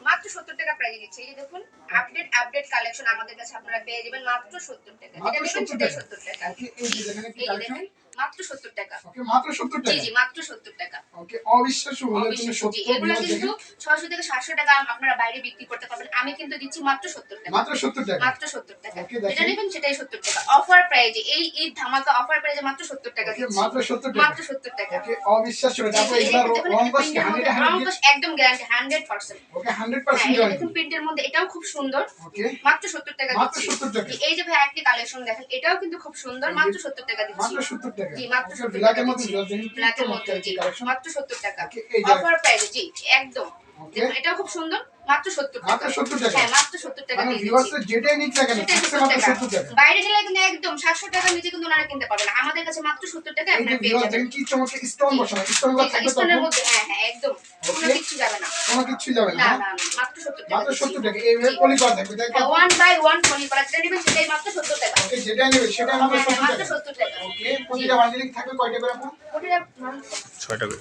মাত্র 70 টাকা প্রাইসে দিচ্ছি। এই যে দেখুন আপডেট কালেকশন আমাদের কাছে আপনারা পেয়ে যাবেন মাত্র 70 টাকা। যেটা নেবেন সেটাই 70 টাকা। ওকে, এই যে দেখেন কি এই যে কালেকশন দেখেন মাত্র 70 টাকা। ওকে, মাত্র 70 জি, টাকা। জি, মাত্র 70 টাকা। ওকে, অবিশ্বাস্য হলে তুমি অবশ্যই জি, 70 এগুলা ভিউয়ার্স কিন্তু দেখেন 600 থেকে 700 টাকা আপনারা বাইরে বিক্রি করতে পারবেন। আমি কিন্তু দিচ্ছি মাত্র 70 টাকা। মাত্র 70 টাকা। মাত্র 70 টাকা। ওকে, যেটা দেখেন নেবেন সেটাই 70 টাকা। অফার প্রাইজে এই ঈদ ধামাকা অফার প্রাইজে মাত্র 70 টাকা ওকে, দিচ্ছি। মাত্র 70 টাকা। মাত্র 70 টাকা। ওকে, অবিশ্বাস্য। তারপর এই এগুলা দেখুন রং এটা কস কি প্রিন্টের মধ্যে 100 রং কস একদম গ্যারান্টি 100%। ওকে, হ্যাঁ, 100% এই যে গ্যারান্টি। দেখুন প্রিন্টের মধ্যে এটাও খুব সুন্দর। ওকে, মাত্র 70 টাকা মাত্র দিচ্ছি। 70 টাকা। এই যে ভাই একটি কালেকশন দেখেন এটাও কিন্তু খুব সুন্দর মাত্র 70 টাকা দিচ্ছি। মাত্র 70 টাকা। জি, মাত্র ওকে, 70 ব্ল্যাকের টাকা মধ্যে দিচ্ছি। দেখেন কি ব্ল্যাকের মধ্যে চমৎকার জি, কালেকশন। মাত্র 70 টাকা। ওকে, এই যে অফার প্রাইজে জি, একদম। ওকে, দেখুন এটাও খুব সুন্দর মাত্র 70 মাত্র টাকা। 70 টাকা। হ্যাঁ, মাত্র 70 টাকা মানে দিয়ে ভিউয়ার্স দিচ্ছি। যেটাই নিক না কেন সেটাই ফিক্স 70 মাত্র টাকা। 70 টাকা। বাইরে গেলে কিন্তু একদম 700 টাকার নিচে কিন্তু ওনারা কিনতে পারবেন না। আমাদের কাছে মাত্র 70 টাকায় এই যে আপনারা পেয়ে ভিউয়ার্স যাবেন। দেখেন কি চমৎকার স্টোন বসানো, জি, স্টোনগুলো থাকবে তো স্টোনের আপু? মধ্যে হ্যাঁ, হ্যাঁ, একদম। কোনো ওকে, কিচ্ছু যাবে না। কোনো কিচ্ছু যাবে না। না, হ্যাঁ? না, না, মাত্র 70 টাকা মাত্র দিচ্ছি। 70 টাকা। এইভাবে জি। পলি করা থাকবে তাই তো? হ্যাঁ, 1 বাই 1 পলি করা যেটা নেবেন সেটাই মাত্র 70 টাকা। ওকে, যেটা নেবে সেটা মাত্র হ্যাঁ, হ্যাঁ, 70 মাত্র টাকা। 70 টাকা। ওকে, জি। প্রতিটা বান্ডিলে থাকবে কয়টা করে আপু? ওটা 6 টাকা।